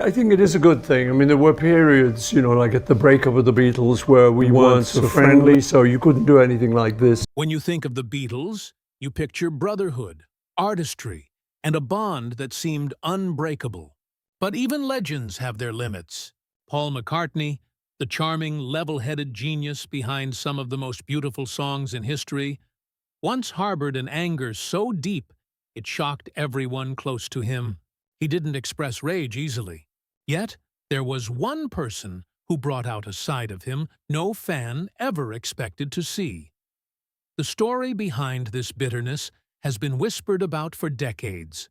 I think it is a good thing. I mean, there were periods, like at the breakup of the Beatles where we weren't so friendly, so you couldn't do anything like this. When you think of the Beatles, you picture brotherhood, artistry, and a bond that seemed unbreakable. But even legends have their limits. Paul McCartney, the charming, level-headed genius behind some of the most beautiful songs in history, once harbored an anger so deep it shocked everyone close to him. He didn't express rage easily. Yet, there was one person who brought out a side of him no fan ever expected to see. The story behind this bitterness has been whispered about for decades,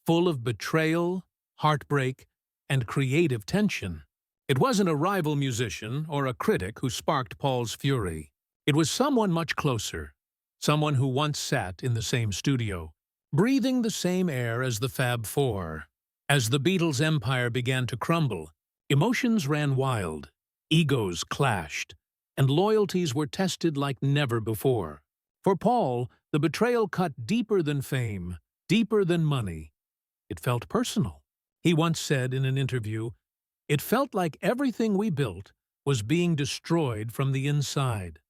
full of betrayal, heartbreak, and creative tension. It wasn't a rival musician or a critic who sparked Paul's fury. It was someone much closer, someone who once sat in the same studio, breathing the same air as the Fab Four. As the Beatles' empire began to crumble, emotions ran wild, egos clashed, and loyalties were tested like never before. For Paul, the betrayal cut deeper than fame, deeper than money. It felt personal. He once said in an interview, "It felt like everything we built was being destroyed from the inside."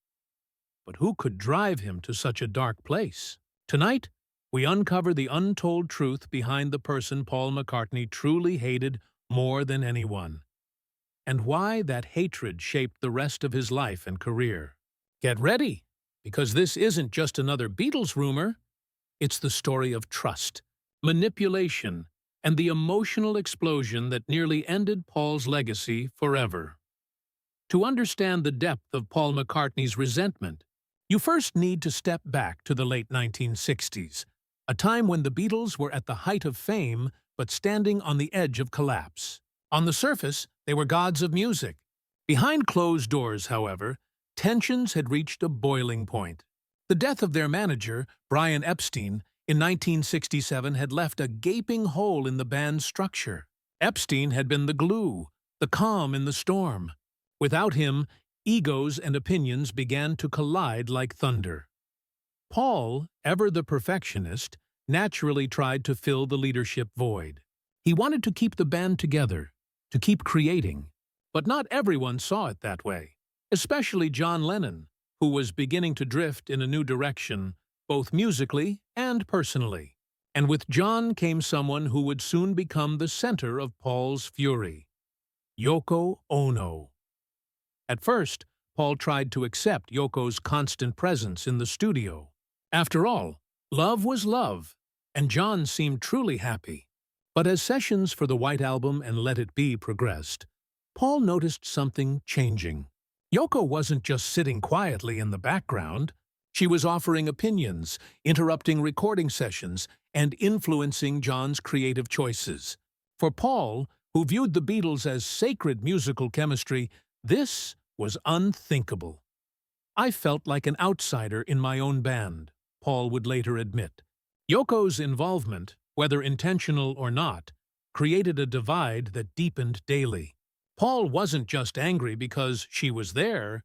But who could drive him to such a dark place? Tonight, we uncover the untold truth behind the person Paul McCartney truly hated more than anyone, and why that hatred shaped the rest of his life and career. Get ready, because this isn't just another Beatles rumor. It's the story of trust, manipulation, and the emotional explosion that nearly ended Paul's legacy forever. To understand the depth of Paul McCartney's resentment, you first need to step back to the late 1960s, a time when the Beatles were at the height of fame but standing on the edge of collapse. On the surface, they were gods of music. Behind closed doors, however, tensions had reached a boiling point. The death of their manager, Brian Epstein, in 1967 had left a gaping hole in the band's structure. Epstein had been the glue, the calm in the storm. Without him, egos and opinions began to collide like thunder. Paul, ever the perfectionist, naturally tried to fill the leadership void. He wanted to keep the band together, to keep creating. But not everyone saw it that way, especially John Lennon, who was beginning to drift in a new direction, both musically and personally. And with John came someone who would soon become the center of Paul's fury: Yoko Ono. At first, Paul tried to accept Yoko's constant presence in the studio. After all, love was love, and John seemed truly happy. But as sessions for the White Album and Let It Be progressed, Paul noticed something changing. Yoko wasn't just sitting quietly in the background. She was offering opinions, interrupting recording sessions, and influencing John's creative choices. For Paul, who viewed the Beatles as sacred musical chemistry, this was unthinkable. "I felt like an outsider in my own band," Paul would later admit. Yoko's involvement, whether intentional or not, created a divide that deepened daily. Paul wasn't just angry because she was there.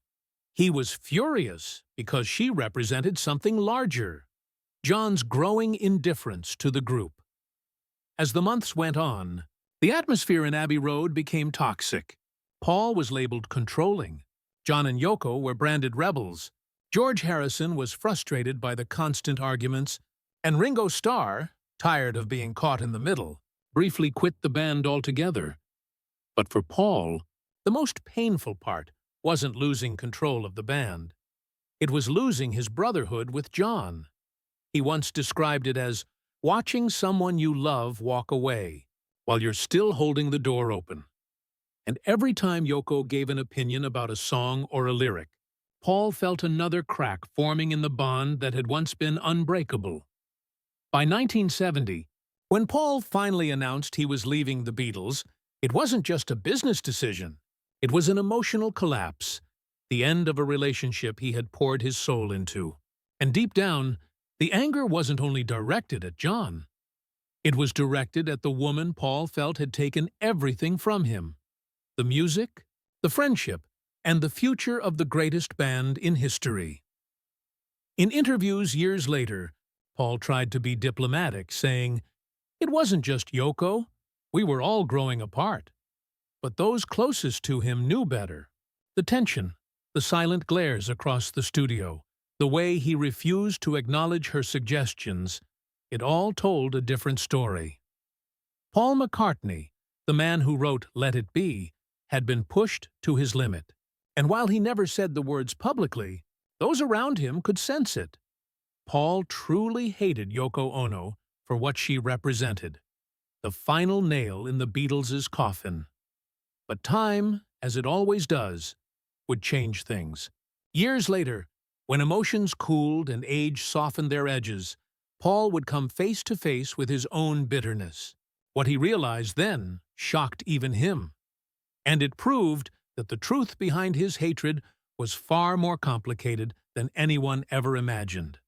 He was furious because she represented something larger: John's growing indifference to the group. As the months went on, the atmosphere in Abbey Road became toxic. Paul was labeled controlling. John and Yoko were branded rebels. George Harrison was frustrated by the constant arguments, and Ringo Starr, tired of being caught in the middle, briefly quit the band altogether. But for Paul, the most painful part wasn't losing control of the band. It was losing his brotherhood with John. He once described it as watching someone you love walk away while you're still holding the door open. And every time Yoko gave an opinion about a song or a lyric, Paul felt another crack forming in the bond that had once been unbreakable. By 1970, when Paul finally announced he was leaving the Beatles, it wasn't just a business decision. It was an emotional collapse, the end of a relationship he had poured his soul into. And deep down, the anger wasn't only directed at John. It was directed at the woman Paul felt had taken everything from him: the music, the friendship, and the future of the greatest band in history. In interviews years later, Paul tried to be diplomatic, saying, "It wasn't just Yoko. We were all growing apart. But those closest to him knew better. The tension, the silent glares across the studio, the way he refused to acknowledge her suggestions, it all told a different story. Paul McCartney, the man who wrote Let It Be, had been pushed to his limit. And while he never said the words publicly, those around him could sense it. Paul truly hated Yoko Ono for what she represented, the final nail in the Beatles' coffin. But time, as it always does, would change things. Years later, when emotions cooled and age softened their edges, Paul would come face to face with his own bitterness. What he realized then shocked even him. And it proved that the truth behind his hatred was far more complicated than anyone ever imagined.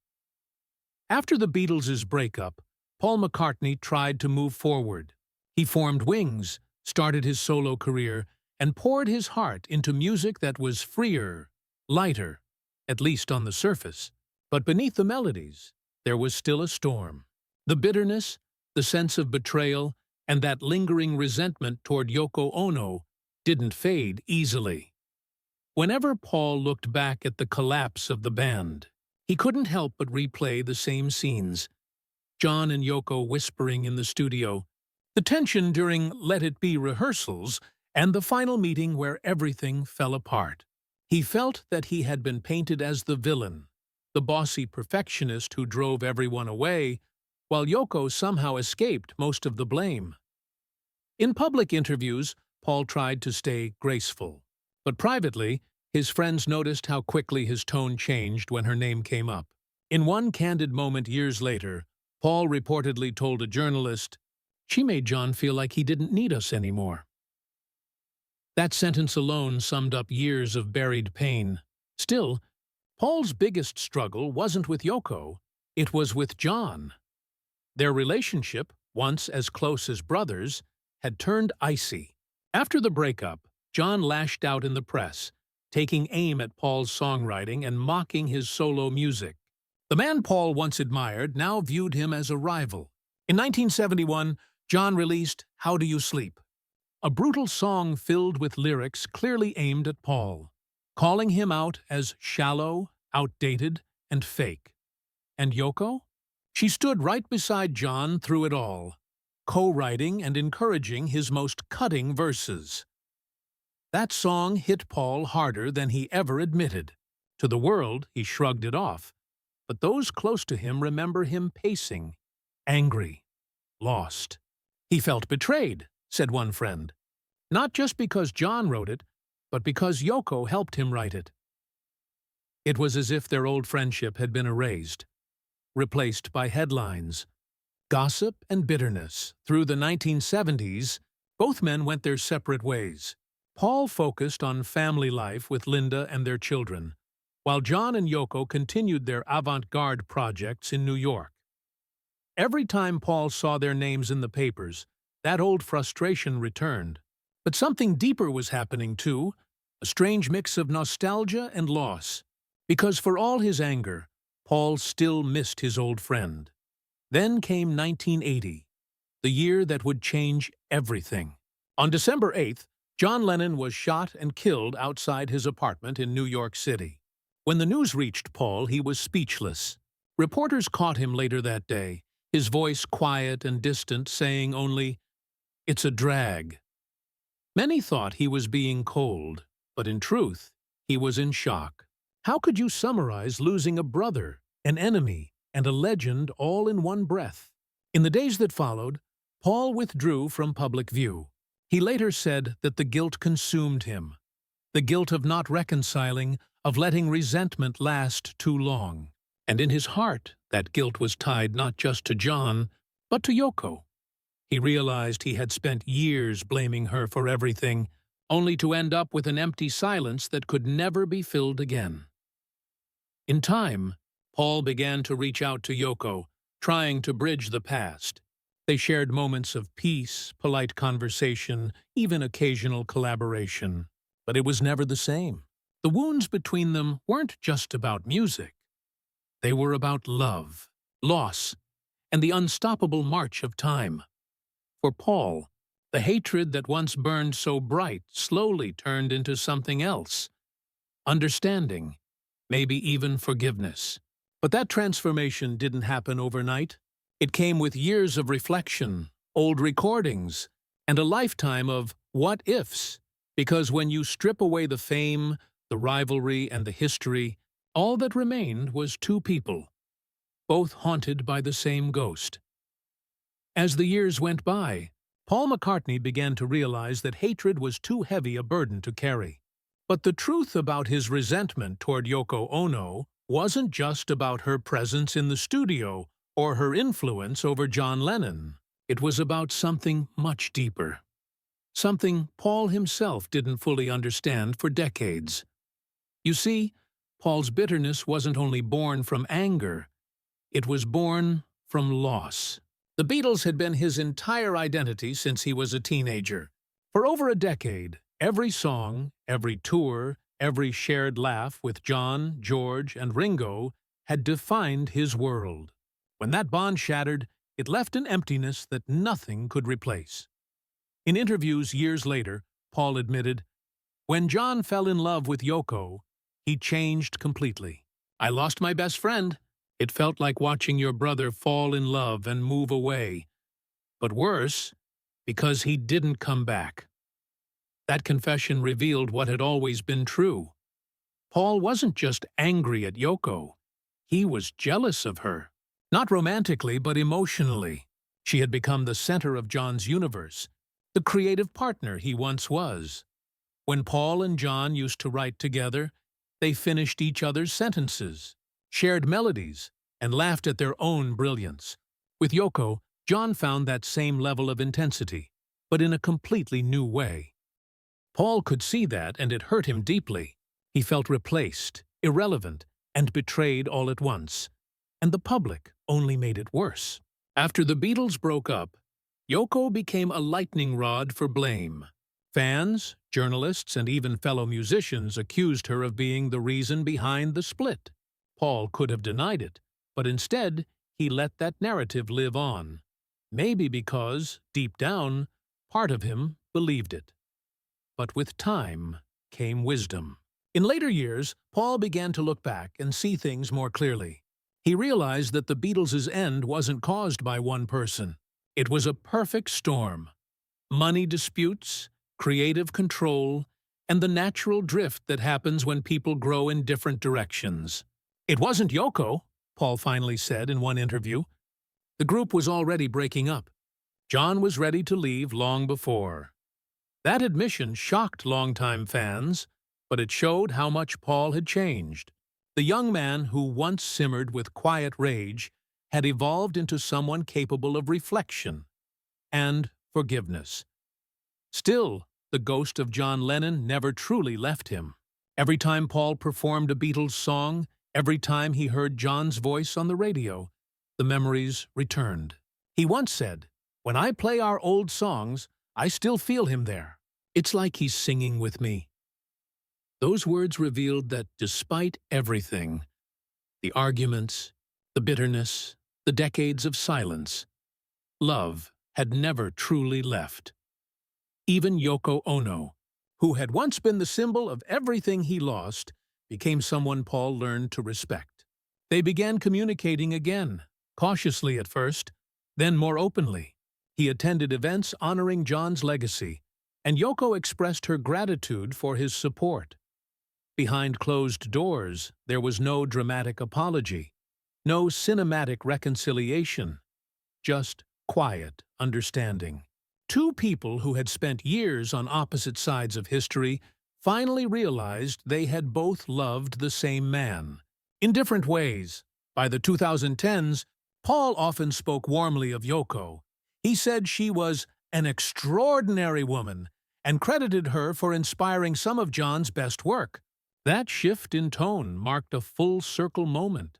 After the Beatles' breakup, Paul McCartney tried to move forward. He formed Wings, started his solo career, and poured his heart into music that was freer, lighter, at least on the surface. But beneath the melodies, there was still a storm. The bitterness, the sense of betrayal, and that lingering resentment toward Yoko Ono didn't fade easily. Whenever Paul looked back at the collapse of the band, he couldn't help but replay the same scenes. John and Yoko whispering in the studio, the tension during Let It Be rehearsals, and the final meeting where everything fell apart. He felt that he had been painted as the villain, the bossy perfectionist who drove everyone away, while Yoko somehow escaped most of the blame. In public interviews, Paul tried to stay graceful, but privately, his friends noticed how quickly his tone changed when her name came up. In one candid moment years later, Paul reportedly told a journalist, "She made John feel like he didn't need us anymore." That sentence alone summed up years of buried pain. Still, Paul's biggest struggle wasn't with Yoko, it was with John. Their relationship, once as close as brothers, had turned icy. After the breakup, John lashed out in the press, taking aim at Paul's songwriting and mocking his solo music. The man Paul once admired now viewed him as a rival. In 1971, John released How Do You Sleep?, a brutal song filled with lyrics clearly aimed at Paul, calling him out as shallow, outdated, and fake. And Yoko? She stood right beside John through it all, co-writing and encouraging his most cutting verses. That song hit Paul harder than he ever admitted. To the world, he shrugged it off, but those close to him remember him pacing, angry, lost. He felt betrayed, said one friend, not just because John wrote it, but because Yoko helped him write it. It was as if their old friendship had been erased, replaced by headlines, gossip, and bitterness. Through the 1970s, both men went their separate ways. Paul focused on family life with Linda and their children, while John and Yoko continued their avant-garde projects in New York. Every time Paul saw their names in the papers, that old frustration returned. But something deeper was happening too, a strange mix of nostalgia and loss. Because for all his anger, Paul still missed his old friend. Then came 1980, the year that would change everything. On December 8th, John Lennon was shot and killed outside his apartment in New York City. When the news reached Paul, he was speechless. Reporters caught him later that day, his voice quiet and distant, saying only, "It's a drag." Many thought he was being cold, but in truth, he was in shock. How could you summarize losing a brother, an enemy, and a legend all in one breath? In the days that followed, Paul withdrew from public view. He later said that the guilt consumed him, the guilt of not reconciling, of letting resentment last too long. And in his heart, that guilt was tied not just to John, but to Yoko. He realized he had spent years blaming her for everything, only to end up with an empty silence that could never be filled again. In time, Paul began to reach out to Yoko, trying to bridge the past. They shared moments of peace, polite conversation, even occasional collaboration. But it was never the same. The wounds between them weren't just about music. They were about love, loss, and the unstoppable march of time. For Paul, The hatred that once burned so bright slowly turned into something else. Understanding, maybe even forgiveness. But that transformation didn't happen overnight. It came with years of reflection, old recordings, and a lifetime of what-ifs. Because when you strip away the fame, the rivalry, and the history, all that remained was two people, both haunted by the same ghost. As the years went by, Paul McCartney began to realize that hatred was too heavy a burden to carry. But the truth about his resentment toward Yoko Ono wasn't just about her presence in the studio or her influence over John Lennon. It was about something much deeper. Something Paul himself didn't fully understand for decades. You see, Paul's bitterness wasn't only born from anger, it was born from loss. The Beatles had been his entire identity since he was a teenager. For over a decade, every song, every tour, every shared laugh with John, George, and Ringo had defined his world. When that bond shattered, it left an emptiness that nothing could replace. In interviews years later, Paul admitted, "When John fell in love with Yoko, he changed completely. I lost my best friend. It felt like watching your brother fall in love and move away. But worse, because he didn't come back." That confession revealed what had always been true. Paul wasn't just angry at Yoko. He was jealous of her. Not romantically, but emotionally. She had become the center of John's universe, the creative partner he once was. When Paul and John used to write together, they finished each other's sentences, shared melodies, and laughed at their own brilliance. With Yoko, John found that same level of intensity, but in a completely new way. Paul could see that, and it hurt him deeply. He felt replaced, irrelevant, and betrayed all at once. And the public only made it worse. After the Beatles broke up, Yoko became a lightning rod for blame. Fans, journalists, and even fellow musicians accused her of being the reason behind the split. Paul could have denied it, but instead, he let that narrative live on. Maybe because, deep down, part of him believed it. But with time came wisdom. In later years, Paul began to look back and see things more clearly. He realized that the Beatles' end wasn't caused by one person. It was a perfect storm. Money disputes, creative control, and the natural drift that happens when people grow in different directions. It wasn't Yoko, Paul finally said in one interview. The group was already breaking up. John was ready to leave long before. That admission shocked longtime fans, but it showed how much Paul had changed. The young man who once simmered with quiet rage had evolved into someone capable of reflection and forgiveness. Still, the ghost of John Lennon never truly left him. Every time Paul performed a Beatles song, every time he heard John's voice on the radio, the memories returned. He once said, "When I play our old songs, I still feel him there. It's like he's singing with me." Those words revealed that despite everything, the arguments, the bitterness, the decades of silence, love had never truly left. Even Yoko Ono, who had once been the symbol of everything he lost, became someone Paul learned to respect. They began communicating again, cautiously at first, then more openly. He attended events honoring John's legacy, and Yoko expressed her gratitude for his support. Behind closed doors, there was no dramatic apology, no cinematic reconciliation, just quiet understanding. Two people who had spent years on opposite sides of history finally realized they had both loved the same man. In different ways. By the 2010s, Paul often spoke warmly of Yoko. He said she was an extraordinary woman and credited her for inspiring some of John's best work. That shift in tone marked a full-circle moment.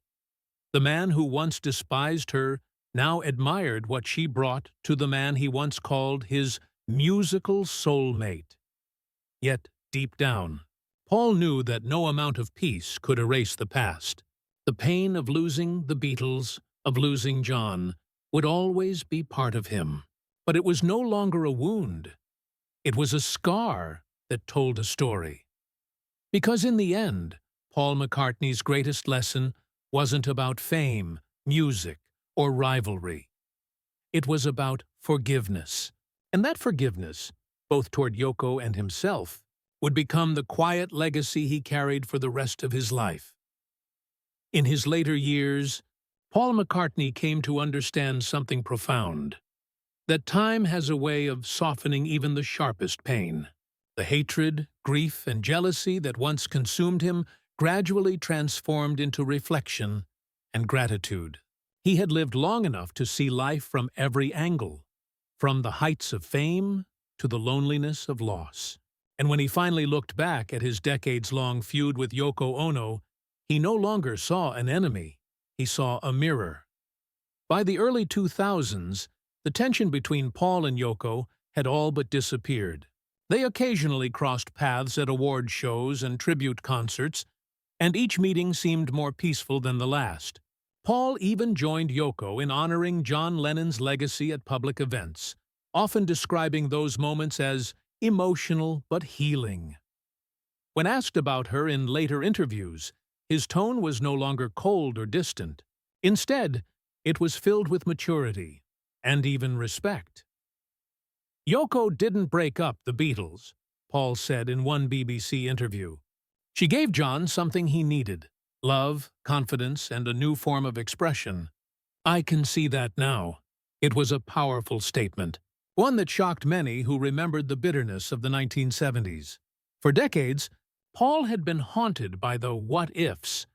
The man who once despised her now admired what she brought to the man he once called his musical soulmate. Yet, deep down, Paul knew that no amount of peace could erase the past. The pain of losing the Beatles, of losing John, would always be part of him. But it was no longer a wound. It was a scar that told a story. Because in the end, Paul McCartney's greatest lesson wasn't about fame, music, or rivalry. It was about forgiveness. And that forgiveness, both toward Yoko and himself, would become the quiet legacy he carried for the rest of his life. In his later years, Paul McCartney came to understand something profound, that time has a way of softening even the sharpest pain. The hatred, grief, and jealousy that once consumed him gradually transformed into reflection and gratitude. He had lived long enough to see life from every angle, from the heights of fame to the loneliness of loss. And when he finally looked back at his decades-long feud with Yoko Ono, he no longer saw an enemy, he saw a mirror. By the early 2000s, the tension between Paul and Yoko had all but disappeared. They occasionally crossed paths at award shows and tribute concerts, and each meeting seemed more peaceful than the last. Paul even joined Yoko in honoring John Lennon's legacy at public events, often describing those moments as emotional but healing. When asked about her in later interviews, his tone was no longer cold or distant. Instead, it was filled with maturity and even respect. Yoko didn't break up the Beatles, Paul said in one BBC interview. She gave John something he needed: love, confidence, and a new form of expression. I can see that now. It was a powerful statement, one that shocked many who remembered the bitterness of the 1970s. For decades, Paul had been haunted by the what-ifs.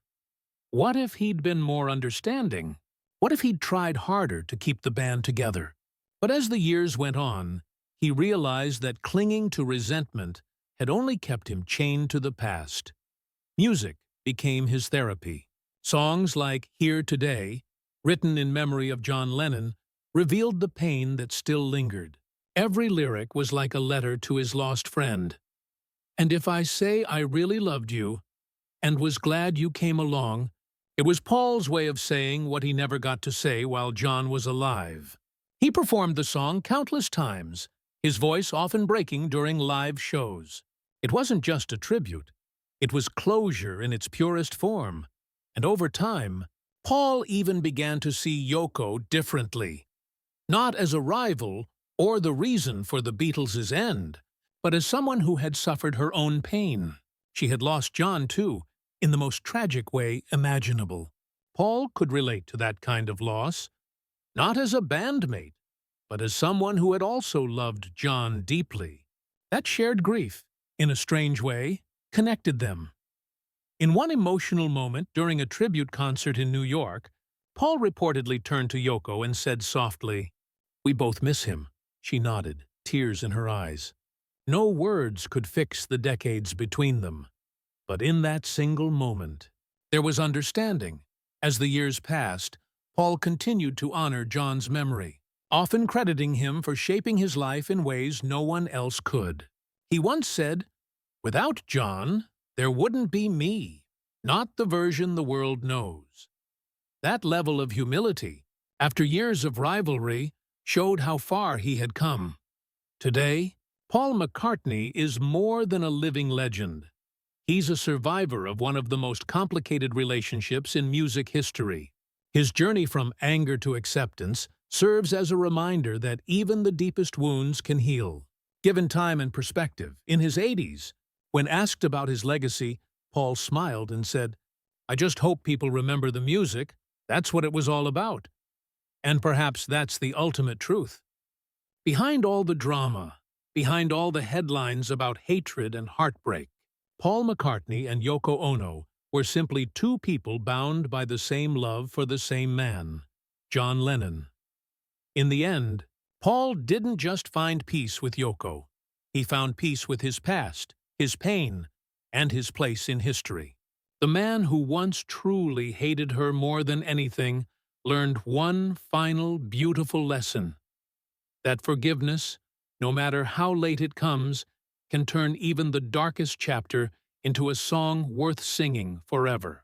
What if he'd been more understanding? What if he'd tried harder to keep the band together? But as the years went on, he realized that clinging to resentment had only kept him chained to the past. Music became his therapy. Songs like Here Today, written in memory of John Lennon, revealed the pain that still lingered. Every lyric was like a letter to his lost friend. And if I say I really loved you and was glad you came along, it was Paul's way of saying what he never got to say while John was alive. He performed the song countless times, his voice often breaking during live shows. It wasn't just a tribute. It was closure in its purest form. And over time, Paul even began to see Yoko differently. Not as a rival or the reason for the Beatles' end, but as someone who had suffered her own pain. She had lost John, too, in the most tragic way imaginable. Paul could relate to that kind of loss, not as a bandmate, but as someone who had also loved John deeply. That shared grief, in a strange way, connected them. In one emotional moment during a tribute concert in New York, Paul reportedly turned to Yoko and said softly, "We both miss him." She nodded, tears in her eyes. No words could fix the decades between them. But in that single moment, there was understanding. As the years passed, Paul continued to honor John's memory, often crediting him for shaping his life in ways no one else could. He once said, "Without John, there wouldn't be me, not the version the world knows." That level of humility, after years of rivalry, showed how far he had come. Today, Paul McCartney is more than a living legend. He's a survivor of one of the most complicated relationships in music history. His journey from anger to acceptance serves as a reminder that even the deepest wounds can heal. Given time and perspective, in his 80s, when asked about his legacy, Paul smiled and said, "I just hope people remember the music. That's what it was all about." And perhaps that's the ultimate truth. Behind all the drama, behind all the headlines about hatred and heartbreak, Paul McCartney and Yoko Ono were simply two people bound by the same love for the same man, John Lennon. In the end, Paul didn't just find peace with Yoko. He found peace with his past, his pain, and his place in history. The man who once truly hated her more than anything learned one final beautiful lesson: that forgiveness, no matter how late it comes, can turn even the darkest chapter into a song worth singing forever.